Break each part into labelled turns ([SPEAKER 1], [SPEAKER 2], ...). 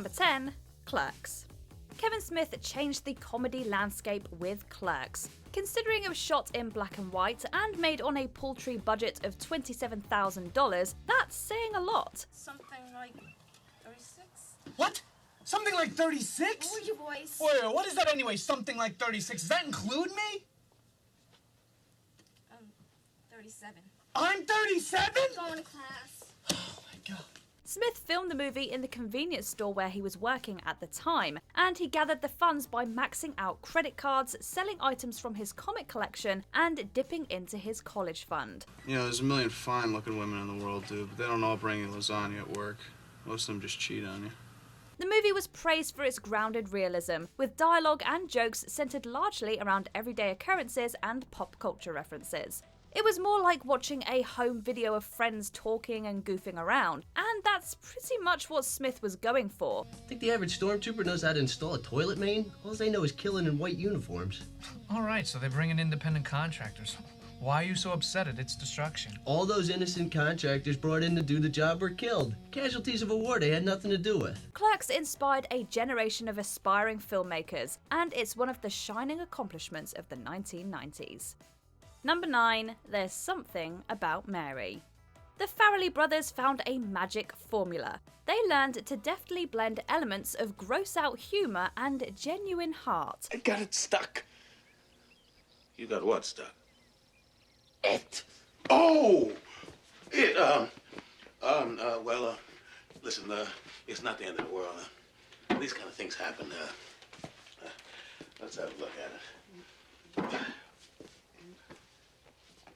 [SPEAKER 1] Number 10. Clerks. Kevin Smith changed the comedy landscape with Clerks. Considering it was shot in black and white and made on a paltry budget of $27,000, that's saying a lot.
[SPEAKER 2] Something like 36?
[SPEAKER 3] What? Something like 36?
[SPEAKER 2] Lower your voice.
[SPEAKER 3] Wait, what is that anyway? Something like 36? Does that include me?
[SPEAKER 2] 37.
[SPEAKER 3] I'm 37?
[SPEAKER 2] Going to class.
[SPEAKER 3] Oh my god.
[SPEAKER 1] Smith filmed the movie in the convenience store where he was working at the time, and he gathered the funds by maxing out credit cards, selling items from his comic collection, and dipping into his college fund.
[SPEAKER 4] You know, there's a million fine-looking women in the world, dude, but they don't all bring you lasagna at work. Most of them just cheat on you.
[SPEAKER 1] The movie was praised for its grounded realism, with dialogue and jokes centered largely around everyday occurrences and pop culture references. It was more like watching a home video of friends talking and goofing around, and that's pretty much what Smith was going for.
[SPEAKER 5] Think the average stormtrooper knows how to install a toilet main? All they know is killing in white uniforms.
[SPEAKER 6] All right, so they bring in independent contractors. Why are you so upset at its destruction?
[SPEAKER 5] All those innocent contractors brought in to do the job were killed. Casualties of a war they had nothing to do with.
[SPEAKER 1] Clerks inspired a generation of aspiring filmmakers, and it's one of the shining accomplishments of the 1990s. Number 9. There's Something About Mary. The Farrelly brothers found a magic formula. They learned to deftly blend elements of gross-out humour and genuine heart.
[SPEAKER 7] I got it stuck. You got what stuck? It. Oh! It, listen, it's not the end of the world. These kind of things happen. Let's have a look at it.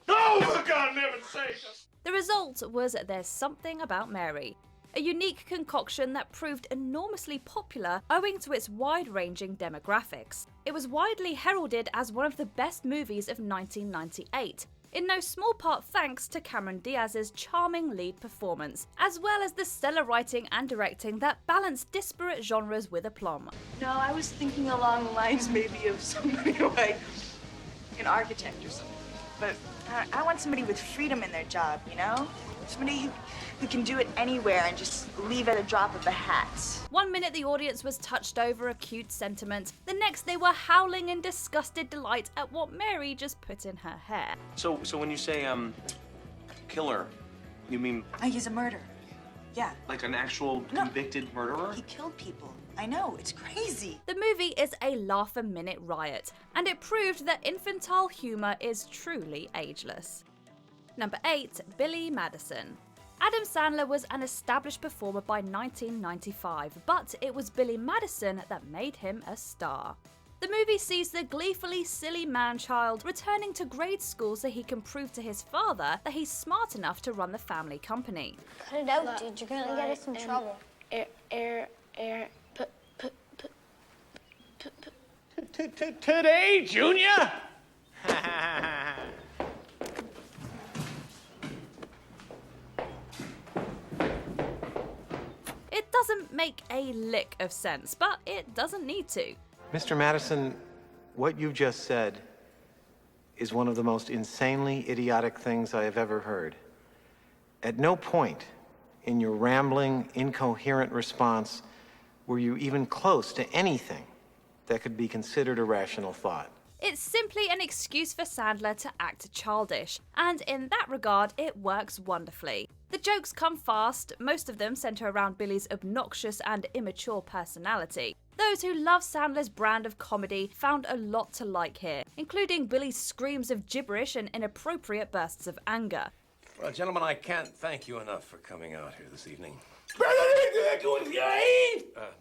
[SPEAKER 7] No, for God, never sake!
[SPEAKER 1] The result was There's Something About Mary, a unique concoction that proved enormously popular owing to its wide-ranging demographics. It was widely heralded as one of the best movies of 1998, in no small part thanks to Cameron Diaz's charming lead performance, as well as the stellar writing and directing that balanced disparate genres with aplomb.
[SPEAKER 8] No, I was thinking along the lines maybe of somebody like an architect or something. But I want somebody with freedom in their job, you know? Somebody who can do it anywhere and just leave at a drop of a hat.
[SPEAKER 1] One minute the audience was touched over a cute sentiment, the next they were howling in disgusted delight at what Mary just put in her hair.
[SPEAKER 9] So when you say, killer, you mean...
[SPEAKER 8] He's a murderer. Yeah.
[SPEAKER 9] Like an actual convicted murderer?
[SPEAKER 8] He killed people. I know, it's crazy.
[SPEAKER 1] The movie is a laugh-a-minute riot, and it proved that infantile humour is truly ageless. Number 8. Billy Madison. Adam Sandler was an established performer by 1995, but it was Billy Madison that made him a star. The movie sees the gleefully silly man-child returning to grade school so he can prove to his father that he's smart enough to run the family company.
[SPEAKER 10] Cut it out, dude. You're gonna get us in trouble.
[SPEAKER 7] Today, Junior?
[SPEAKER 1] It doesn't make a lick of sense, but it doesn't need to.
[SPEAKER 11] Mr. Madison, what you just said is one of the most insanely idiotic things I have ever heard. At no point in your rambling, incoherent response were you even close to anything that could be considered a rational thought.
[SPEAKER 1] It's simply an excuse for Sandler to act childish, and in that regard, it works wonderfully. The jokes come fast, most of them centre around Billy's obnoxious and immature personality. Those who love Sandler's brand of comedy found a lot to like here, including Billy's screams of gibberish and inappropriate bursts of anger.
[SPEAKER 7] Well, gentlemen, I can't thank you enough for coming out here this evening.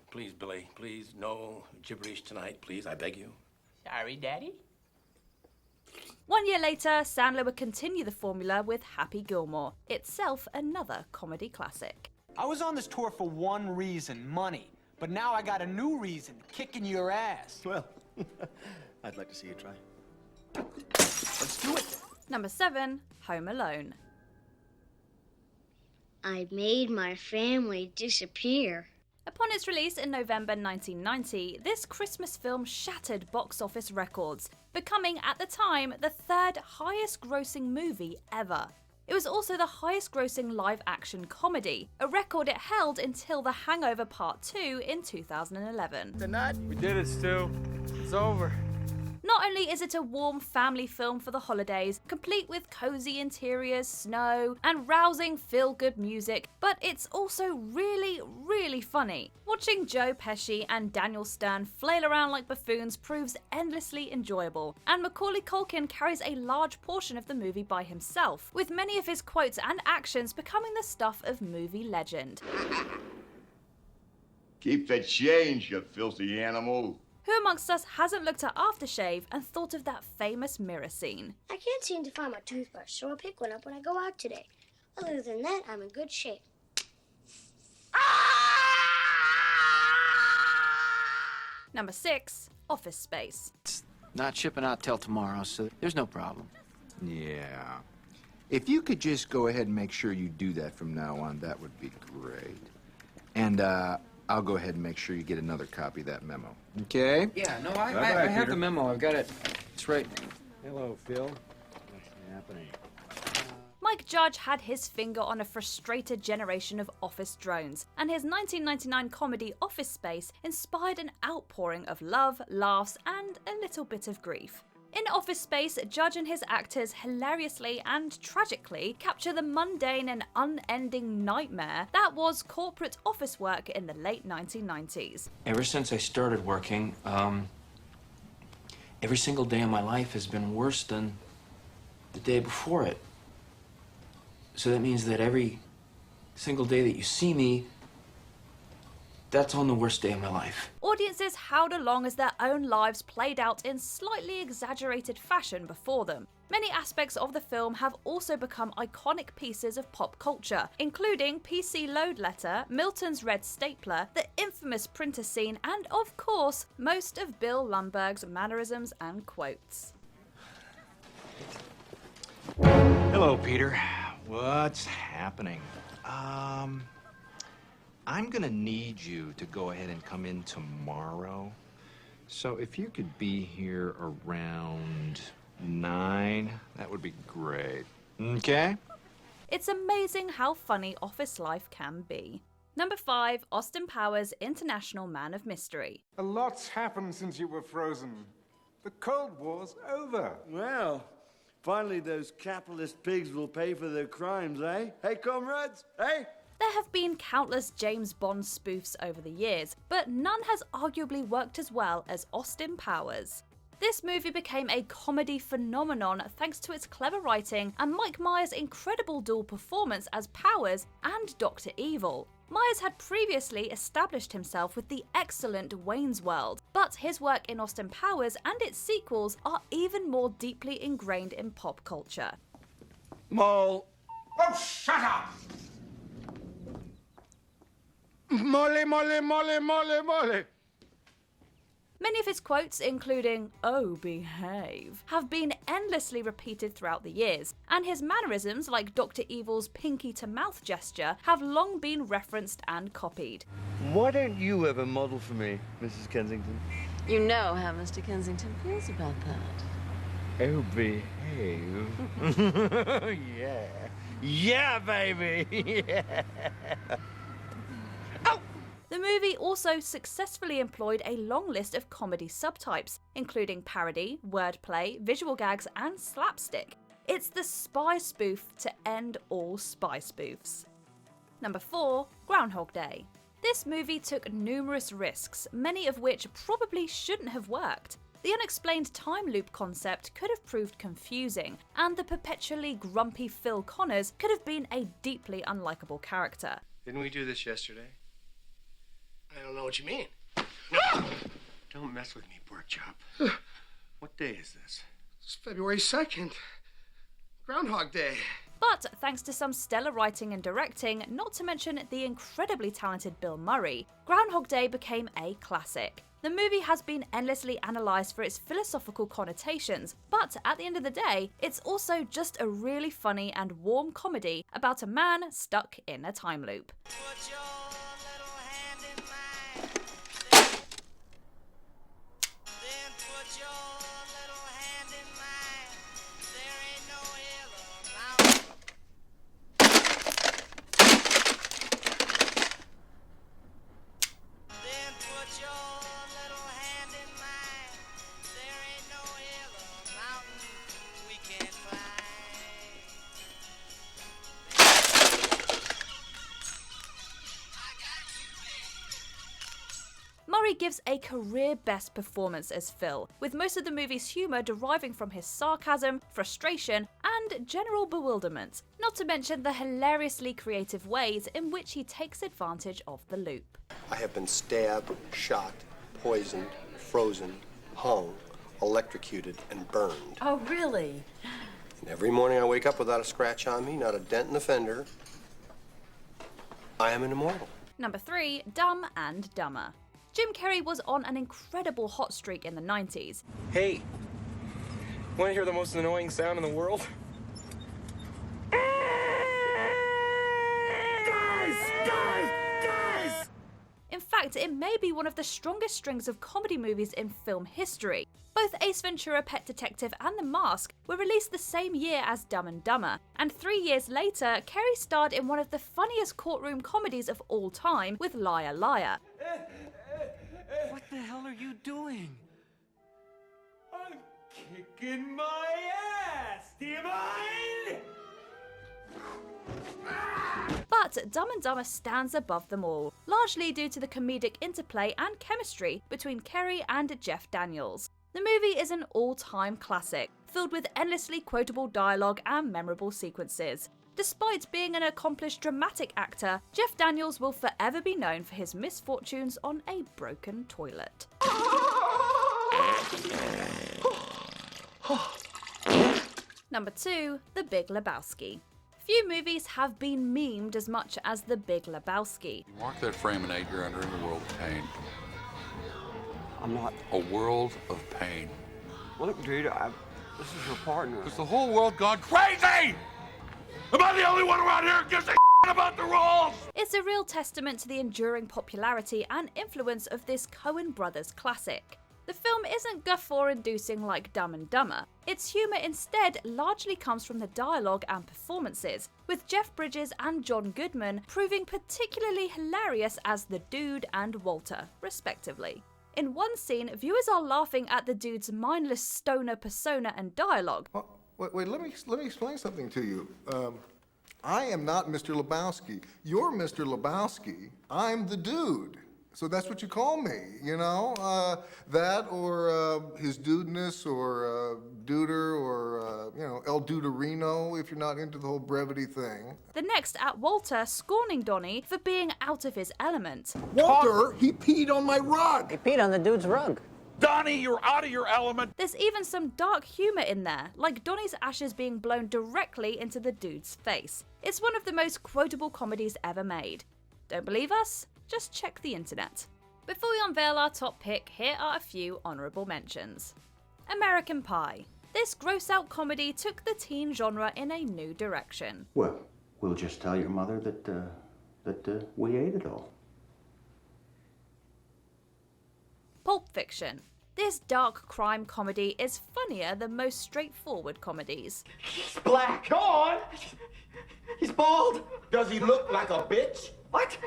[SPEAKER 7] Please, Billy, please, no gibberish tonight, please, I beg you.
[SPEAKER 12] Sorry, Daddy.
[SPEAKER 1] 1 year later, Sandler would continue the formula with Happy Gilmore, itself another comedy classic.
[SPEAKER 3] I was on this tour for one reason, money. But now I got a new reason, kicking your ass.
[SPEAKER 5] Well, I'd like to see you try.
[SPEAKER 3] Let's do it.
[SPEAKER 1] Number 7. Home Alone.
[SPEAKER 10] I made my family disappear.
[SPEAKER 1] Upon its release in November 1990, this Christmas film shattered box office records, becoming at the time the third highest grossing movie ever. It was also the highest grossing live action comedy, a record it held until The Hangover Part 2 in 2011.
[SPEAKER 3] We did it, Stu. It's over.
[SPEAKER 1] Not only is it a warm family film for the holidays, complete with cozy interiors, snow, and rousing feel-good music, but it's also really, really funny. Watching Joe Pesci and Daniel Stern flail around like buffoons proves endlessly enjoyable, and Macaulay Culkin carries a large portion of the movie by himself, with many of his quotes and actions becoming the stuff of movie legend.
[SPEAKER 12] Keep the change, you filthy animal.
[SPEAKER 1] Who amongst us hasn't looked at Aftershave and thought of that famous mirror scene?
[SPEAKER 10] I can't seem to find my toothbrush, so I'll pick one up when I go out today. Other than that, I'm in good shape.
[SPEAKER 1] Number 6, Office Space.
[SPEAKER 13] It's not shipping out till tomorrow, so there's no problem.
[SPEAKER 14] Yeah. If you could just go ahead and make sure you do that from now on, that would be great. And, I'll go ahead and make sure you get another copy of that memo. Okay?
[SPEAKER 13] Yeah, no, I have the memo. I've got it. It's right.
[SPEAKER 14] Hello, Phil. What's happening?
[SPEAKER 1] Mike Judge had his finger on a frustrated generation of office drones, and his 1999 comedy Office Space inspired an outpouring of love, laughs, and a little bit of grief. In Office Space, Judge and his actors hilariously and tragically capture the mundane and unending nightmare that was corporate office work in the late 1990s.
[SPEAKER 13] Ever since I started working, every single day of my life has been worse than the day before it. So that means that every single day that you see me, that's on the worst day of my life.
[SPEAKER 1] Audiences howled along as their own lives played out in slightly exaggerated fashion before them. Many aspects of the film have also become iconic pieces of pop culture, including PC Load Letter, Milton's Red Stapler, the infamous printer scene, and of course, most of Bill Lumbergh's mannerisms and quotes.
[SPEAKER 14] Hello, Peter. What's happening? I'm gonna need you to go ahead and come in tomorrow. So if you could be here around 9, that would be great. Okay?
[SPEAKER 1] It's amazing how funny office life can be. Number 5, Austin Powers, International Man of Mystery.
[SPEAKER 15] A lot's happened since you were frozen. The Cold War's over.
[SPEAKER 16] Well, finally those capitalist pigs will pay for their crimes, eh? Hey, comrades, eh?
[SPEAKER 1] There have been countless James Bond spoofs over the years, but none has arguably worked as well as Austin Powers. This movie became a comedy phenomenon thanks to its clever writing and Mike Myers' incredible dual performance as Powers and Dr. Evil. Myers had previously established himself with the excellent Wayne's World, but his work in Austin Powers and its sequels are even more deeply ingrained in pop culture.
[SPEAKER 16] Mole.
[SPEAKER 3] Oh, shut up!
[SPEAKER 16] Molly, Molly, Molly, Molly, Molly.
[SPEAKER 1] Many of his quotes, including, "Oh, behave," have been endlessly repeated throughout the years, and his mannerisms, like Dr. Evil's pinky to mouth gesture, have long been referenced and copied.
[SPEAKER 16] Why don't you ever model for me, Mrs. Kensington?
[SPEAKER 17] You know how Mr. Kensington feels about that.
[SPEAKER 16] Oh, behave. Yeah. Yeah, baby. Yeah.
[SPEAKER 1] The movie also successfully employed a long list of comedy subtypes, including parody, wordplay, visual gags, and slapstick. It's the spy spoof to end all spy spoofs. Number 4, Groundhog Day. This movie took numerous risks, many of which probably shouldn't have worked. The unexplained time loop concept could have proved confusing, and the perpetually grumpy Phil Connors could have been a deeply unlikable character.
[SPEAKER 18] Didn't we do this yesterday?
[SPEAKER 19] I don't know what you mean.
[SPEAKER 18] Don't mess with me, pork chop. What day is this?
[SPEAKER 19] It's February 2nd. Groundhog Day.
[SPEAKER 1] But thanks to some stellar writing and directing, not to mention the incredibly talented Bill Murray, Groundhog Day became a classic. The movie has been endlessly analysed for its philosophical connotations, but at the end of the day, it's also just a really funny and warm comedy about a man stuck in a time loop. gives a career-best performance as Phil, with most of the movie's humour deriving from his sarcasm, frustration, and general bewilderment, not to mention the hilariously creative ways in which he takes advantage of the loop.
[SPEAKER 20] I have been stabbed, shot, poisoned, frozen, hung, electrocuted, and burned.
[SPEAKER 17] Oh, really?
[SPEAKER 20] And every morning I wake up without a scratch on me, not a dent in the fender. I am an immortal.
[SPEAKER 1] Number 3, Dumb and Dumber. Jim Carrey was on an incredible hot streak in the 90s.
[SPEAKER 9] Hey, want to hear the most annoying sound in the world?
[SPEAKER 1] Guys! In fact, it may be one of the strongest strings of comedy movies in film history. Both Ace Ventura: Pet Detective and The Mask were released the same year as Dumb and Dumber, and 3 years later, Carrey starred in one of the funniest courtroom comedies of all time with Liar Liar.
[SPEAKER 18] What the hell are you doing?
[SPEAKER 3] I'm kicking my ass, do you mind?
[SPEAKER 1] But Dumb and Dumber stands above them all, largely due to the comedic interplay and chemistry between Carrey and Jeff Daniels. The movie is an all-time classic, filled with endlessly quotable dialogue and memorable sequences. Despite being an accomplished dramatic actor, Jeff Daniels will forever be known for his misfortunes on a broken toilet. Number 2, The Big Lebowski. Few movies have been memed as much as The Big Lebowski.
[SPEAKER 21] You mark that frame and 8, you're entering a world of pain.
[SPEAKER 18] I'm not.
[SPEAKER 21] A world of pain.
[SPEAKER 18] Look, dude, this is your partner.
[SPEAKER 21] Has the whole world gone crazy? Am I the only one around here who gives a about the rules?
[SPEAKER 1] It's a real testament to the enduring popularity and influence of this Coen Brothers classic. The film isn't guffaw-inducing like Dumb and Dumber. Its humour instead largely comes from the dialogue and performances, with Jeff Bridges and John Goodman proving particularly hilarious as the Dude and Walter, respectively. In one scene, viewers are laughing at the dude's mindless stoner persona and dialogue.
[SPEAKER 22] Wait, let me explain something to you. I am not Mr. Lebowski. You're Mr. Lebowski. I'm the Dude. So that's what you call me, you know? That or his dudeness or Duder or, you know, El Duderino if you're not into the whole brevity thing.
[SPEAKER 1] The next at Walter scorning Donnie for being out of his element.
[SPEAKER 22] Walter, he peed on my rug!
[SPEAKER 23] He peed on the dude's rug.
[SPEAKER 21] Donnie, you're out of your element!
[SPEAKER 1] There's even some dark humour in there, like Donnie's ashes being blown directly into the dude's face. It's one of the most quotable comedies ever made. Don't believe us? Just check the internet. Before we unveil our top pick, here are a few honourable mentions. American Pie. This gross-out comedy took the teen genre in a new direction.
[SPEAKER 24] Well, we'll just tell your mother that we ate it all.
[SPEAKER 1] Pulp Fiction. This dark crime comedy is funnier than most straightforward comedies.
[SPEAKER 18] He's black. Go on. He's bald.
[SPEAKER 7] Does he look like a bitch?
[SPEAKER 18] What?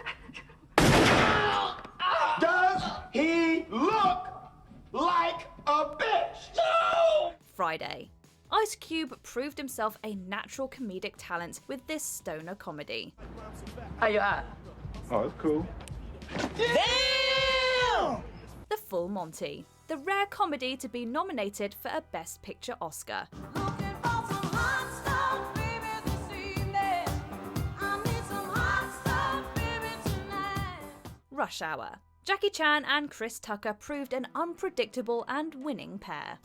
[SPEAKER 7] Does he look like a bitch? No!
[SPEAKER 1] Friday. Ice Cube proved himself a natural comedic talent with this stoner comedy.
[SPEAKER 23] How you at?
[SPEAKER 24] Oh, that's cool.
[SPEAKER 1] Damn! The Full Monty. The rare comedy to be nominated for a Best Picture Oscar. Rush Hour. Jackie Chan and Chris Tucker proved an unpredictable and winning pair.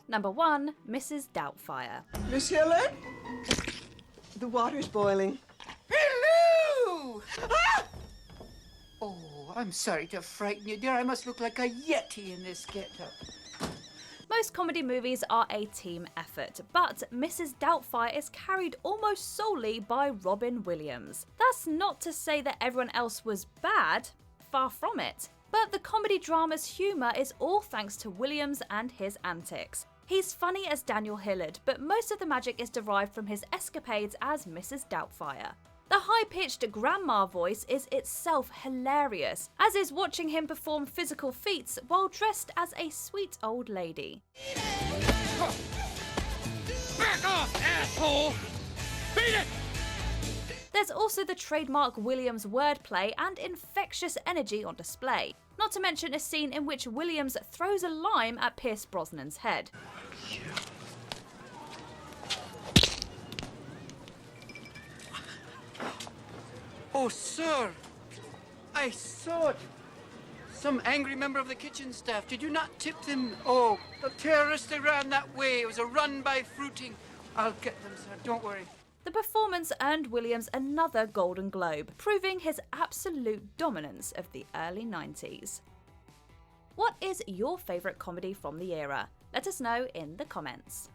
[SPEAKER 1] Number 1, Mrs. Doubtfire.
[SPEAKER 25] Miss Helen? The water's boiling. Hello! Ah! Oh, I'm sorry to frighten you, dear. I must look like a yeti in this getup.
[SPEAKER 1] Most comedy movies are a team effort, but Mrs. Doubtfire is carried almost solely by Robin Williams. That's not to say that everyone else was bad, far from it. But the comedy drama's humour is all thanks to Williams and his antics. He's funny as Daniel Hillard, but most of the magic is derived from his escapades as Mrs. Doubtfire. The high-pitched grandma voice is itself hilarious, as is watching him perform physical feats while dressed as a sweet old lady.
[SPEAKER 26] Back off, asshole! Beat it!
[SPEAKER 1] There's also the trademark Williams wordplay and infectious energy on display, not to mention a scene in which Williams throws a lime at Pierce Brosnan's head.
[SPEAKER 25] Oh, sir, I saw it. Some angry member of the kitchen staff. Did you not tip them? Oh, the terrorists, they ran that way. It was a run by fruiting. I'll get them, sir. Don't worry.
[SPEAKER 1] The performance earned Williams another Golden Globe, proving his absolute dominance of the early 90s. What is your favourite comedy from the era? Let us know in the comments.